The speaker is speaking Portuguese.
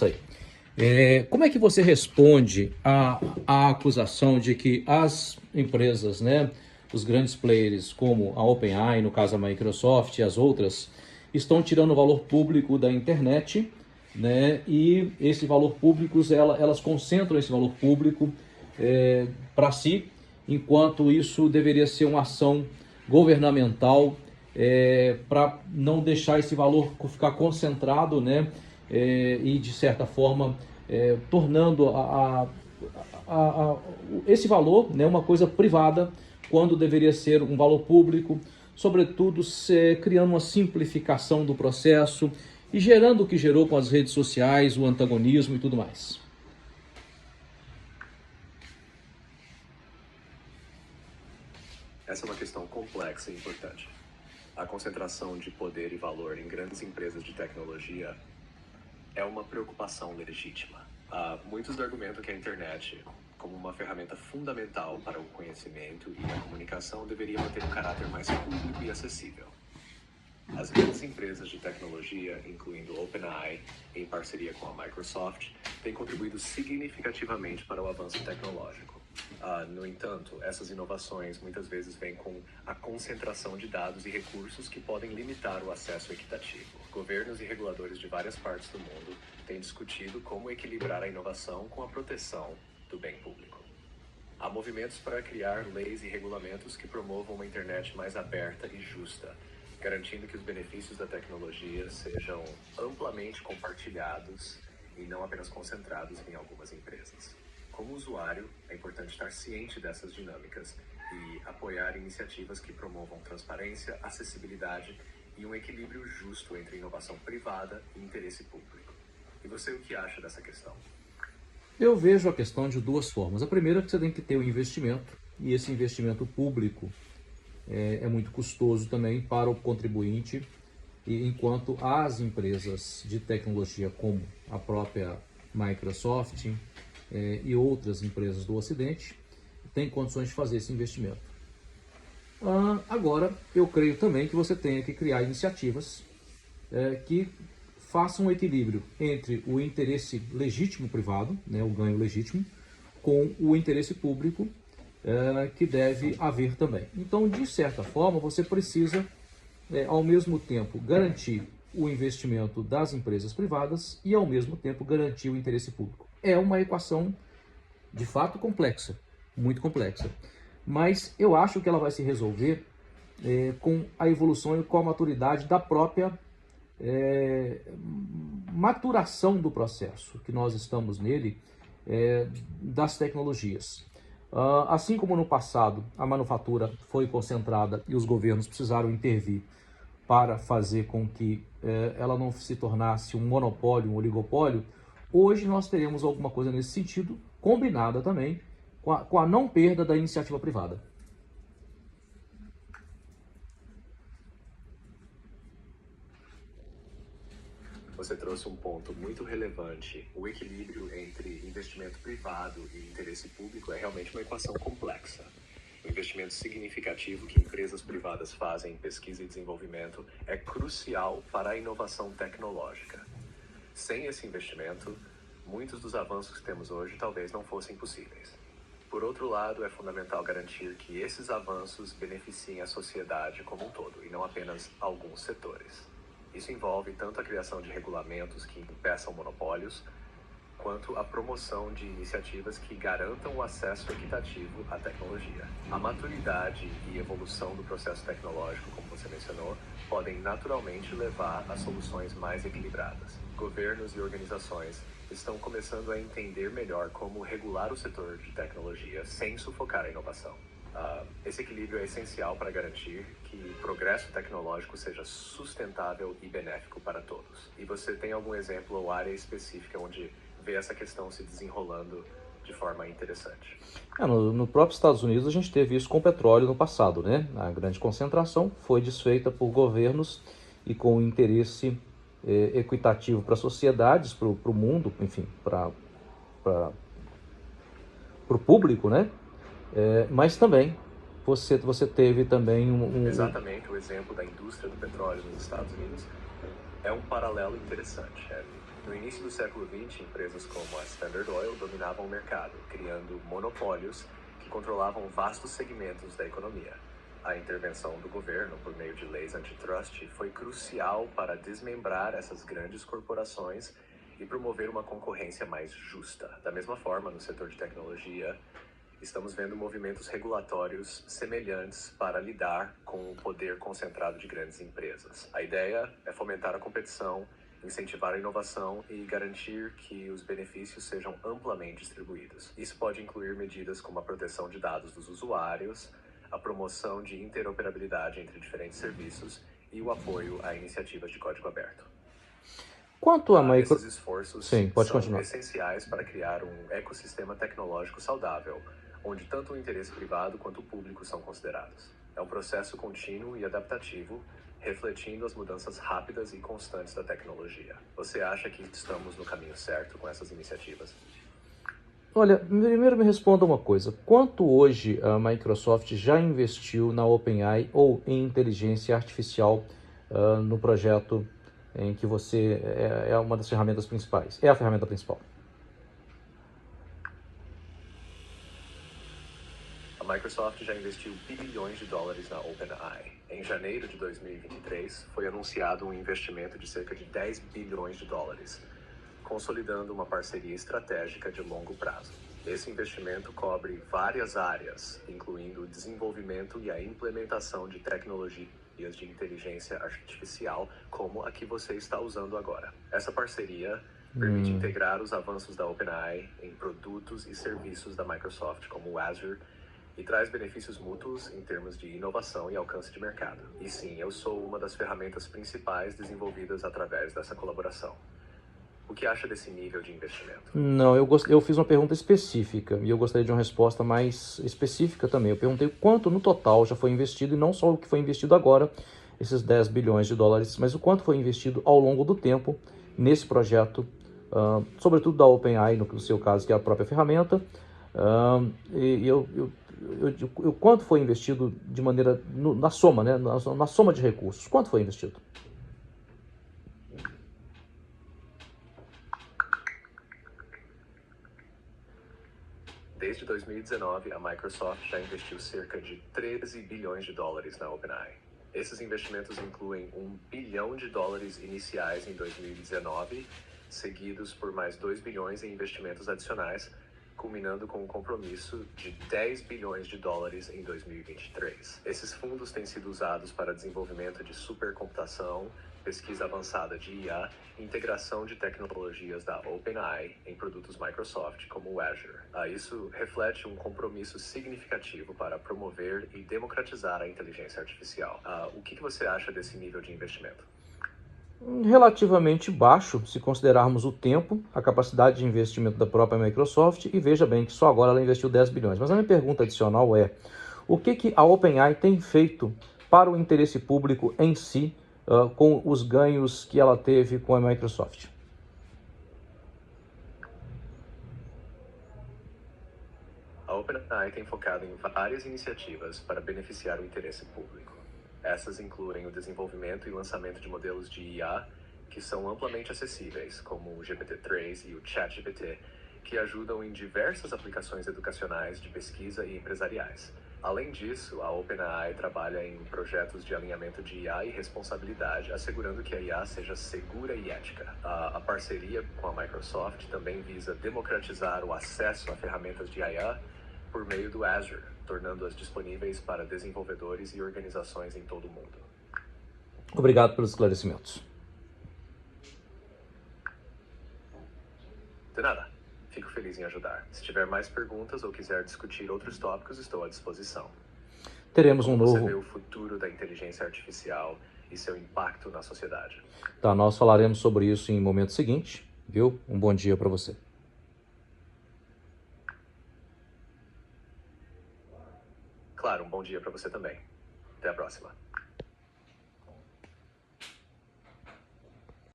isso aí. Como é que você responde à acusação de que as empresas, né, os grandes players como a OpenAI, no caso a Microsoft e as outras, estão tirando o valor público da internet, né, e esse valor público, elas concentram esse valor público para si, enquanto isso deveria ser uma ação governamental para não deixar esse valor ficar concentrado, né, e de certa forma tornando esse valor, né, uma coisa privada, quando deveria ser um valor público, sobretudo criando uma simplificação do processo e gerando o que gerou com as redes sociais, o antagonismo e tudo mais. Essa é uma questão complexa e importante. A concentração de poder e valor em grandes empresas de tecnologia é uma preocupação legítima. Muitos argumentam que a internet, como uma ferramenta fundamental para o conhecimento e a comunicação, deveria manter um caráter mais público e acessível. As grandes empresas de tecnologia, incluindo OpenAI, em parceria com a Microsoft, têm contribuído significativamente para o avanço tecnológico. No entanto, essas inovações muitas vezes vêm com a concentração de dados e recursos que podem limitar o acesso equitativo. Governos e reguladores de várias partes do mundo têm discutido como equilibrar a inovação com a proteção do bem público. Há movimentos para criar leis e regulamentos que promovam uma internet mais aberta e justa, garantindo que os benefícios da tecnologia sejam amplamente compartilhados e não apenas concentrados em algumas empresas. Como usuário, é importante estar ciente dessas dinâmicas e apoiar iniciativas que promovam transparência, acessibilidade e um equilíbrio justo entre inovação privada e interesse público. E você, o que acha dessa questão? Eu vejo a questão de duas formas. A primeira é que você tem que ter o investimento, e esse investimento público é muito custoso também para o contribuinte, e enquanto as empresas de tecnologia como a própria Microsoft e outras empresas do Ocidente têm condições de fazer esse investimento. Agora, eu creio também que você tenha que criar iniciativas que façam um equilíbrio entre o interesse legítimo privado, né, o ganho legítimo, com o interesse público que deve haver também. Então, de certa forma, você precisa, ao mesmo tempo, garantir o investimento das empresas privadas e, ao mesmo tempo, garantir o interesse público. É uma equação, de fato, complexa, muito complexa. Mas eu acho que ela vai se resolver com a evolução e com a maturidade da própria maturação do processo que nós estamos nele, das tecnologias. Assim como no passado a manufatura foi concentrada e os governos precisaram intervir para fazer com que ela não se tornasse um monopólio, um oligopólio, hoje nós teremos alguma coisa nesse sentido, combinada também com a não perda da iniciativa privada. Você trouxe um ponto muito relevante. O equilíbrio entre investimento privado e interesse público é realmente uma equação complexa. O investimento significativo que empresas privadas fazem em pesquisa e desenvolvimento é crucial para a inovação tecnológica. Sem esse investimento, muitos dos avanços que temos hoje talvez não fossem possíveis. Por outro lado, é fundamental garantir que esses avanços beneficiem a sociedade como um todo, e não apenas alguns setores. Isso envolve tanto a criação de regulamentos que impeçam monopólios, quanto a promoção de iniciativas que garantam o acesso equitativo à tecnologia. A maturidade e evolução do processo tecnológico, como você mencionou, podem naturalmente levar a soluções mais equilibradas. Governos e organizações estão começando a entender melhor como regular o setor de tecnologia sem sufocar a inovação. Esse equilíbrio é essencial para garantir que o progresso tecnológico seja sustentável e benéfico para todos. E você tem algum exemplo ou área específica onde vê essa questão se desenrolando de forma interessante? No próprio Estados Unidos a gente teve isso com o petróleo no passado, né? A grande concentração foi desfeita por governos e com interesse equitativo para sociedades, para o mundo, enfim, para o público, né? Mas também você teve também Exatamente, o exemplo da indústria do petróleo nos Estados Unidos é um paralelo interessante. No início do século XX, empresas como a Standard Oil dominavam o mercado, criando monopólios que controlavam vastos segmentos da economia. A intervenção do governo por meio de leis antitrust foi crucial para desmembrar essas grandes corporações e promover uma concorrência mais justa. Da mesma forma, no setor de tecnologia, estamos vendo movimentos regulatórios semelhantes para lidar com o poder concentrado de grandes empresas. A ideia é fomentar a competição, incentivar a inovação e garantir que os benefícios sejam amplamente distribuídos. Isso pode incluir medidas como a proteção de dados dos usuários, a promoção de interoperabilidade entre diferentes serviços e o apoio a iniciativas de código aberto. Quanto a Esses esforços Sim, pode são continuar. essenciais para criar um ecossistema tecnológico saudável, onde tanto o interesse privado quanto o público são considerados. É um processo contínuo e adaptativo, refletindo as mudanças rápidas e constantes da tecnologia. Você acha que estamos no caminho certo com essas iniciativas? Olha, primeiro me responda uma coisa. Quanto hoje a Microsoft já investiu na OpenAI ou em inteligência artificial no projeto em que você é uma das ferramentas principais? É a ferramenta principal. A Microsoft já investiu bilhões de dólares na OpenAI. Em janeiro de 2023, foi anunciado um investimento de cerca de 10 bilhões de dólares, consolidando uma parceria estratégica de longo prazo. Esse investimento cobre várias áreas, incluindo o desenvolvimento e a implementação de tecnologias de inteligência artificial, como a que você está usando agora. Essa parceria permite integrar os avanços da OpenAI em produtos e serviços da Microsoft, como o Azure, e traz benefícios mútuos em termos de inovação e alcance de mercado. E sim, eu sou uma das ferramentas principais desenvolvidas através dessa colaboração. O que acha desse nível de investimento? Não, eu fiz uma pergunta específica e eu gostaria de uma resposta mais específica também. Eu perguntei quanto no total já foi investido e não só o que foi investido agora, esses 10 bilhões de dólares, mas o quanto foi investido ao longo do tempo nesse projeto, sobretudo da OpenAI, no seu caso, que é a própria ferramenta, o quanto foi investido de maneira, na soma, né, na soma de recursos, quanto foi investido? Desde 2019, a Microsoft já investiu cerca de 13 bilhões de dólares na OpenAI. Esses investimentos incluem $1 bilhão iniciais em 2019, seguidos por mais 2 bilhões em investimentos adicionais, culminando com um compromisso de 10 bilhões de dólares em 2023. Esses fundos têm sido usados para desenvolvimento de supercomputação, pesquisa avançada de IA e integração de tecnologias da OpenAI em produtos Microsoft, como o Azure. Isso reflete um compromisso significativo para promover e democratizar a inteligência artificial. O que você acha desse nível de investimento? Relativamente baixo, se considerarmos o tempo, a capacidade de investimento da própria Microsoft, e veja bem que só agora ela investiu 10 bilhões. Mas a minha pergunta adicional é, o que a OpenAI tem feito para o interesse público em si, com os ganhos que ela teve com a Microsoft? A OpenAI tem focado em várias iniciativas para beneficiar o interesse público. Essas incluem o desenvolvimento e lançamento de modelos de IA que são amplamente acessíveis, como o GPT-3 e o ChatGPT, que ajudam em diversas aplicações educacionais, de pesquisa e empresariais. Além disso, a OpenAI trabalha em projetos de alinhamento de IA e responsabilidade, assegurando que a IA seja segura e ética. A parceria com a Microsoft também visa democratizar o acesso a ferramentas de IA por meio do Azure, tornando-as disponíveis para desenvolvedores e organizações em todo o mundo. Obrigado pelos esclarecimentos. De nada. Fico feliz em ajudar. Se tiver mais perguntas ou quiser discutir outros tópicos, estou à disposição. Teremos Como um você novo... vê o futuro da inteligência artificial e seu impacto na sociedade? Tá, nós falaremos sobre isso em momento seguinte, viu? Um bom dia para você. Claro, um bom dia para você também. Até a próxima.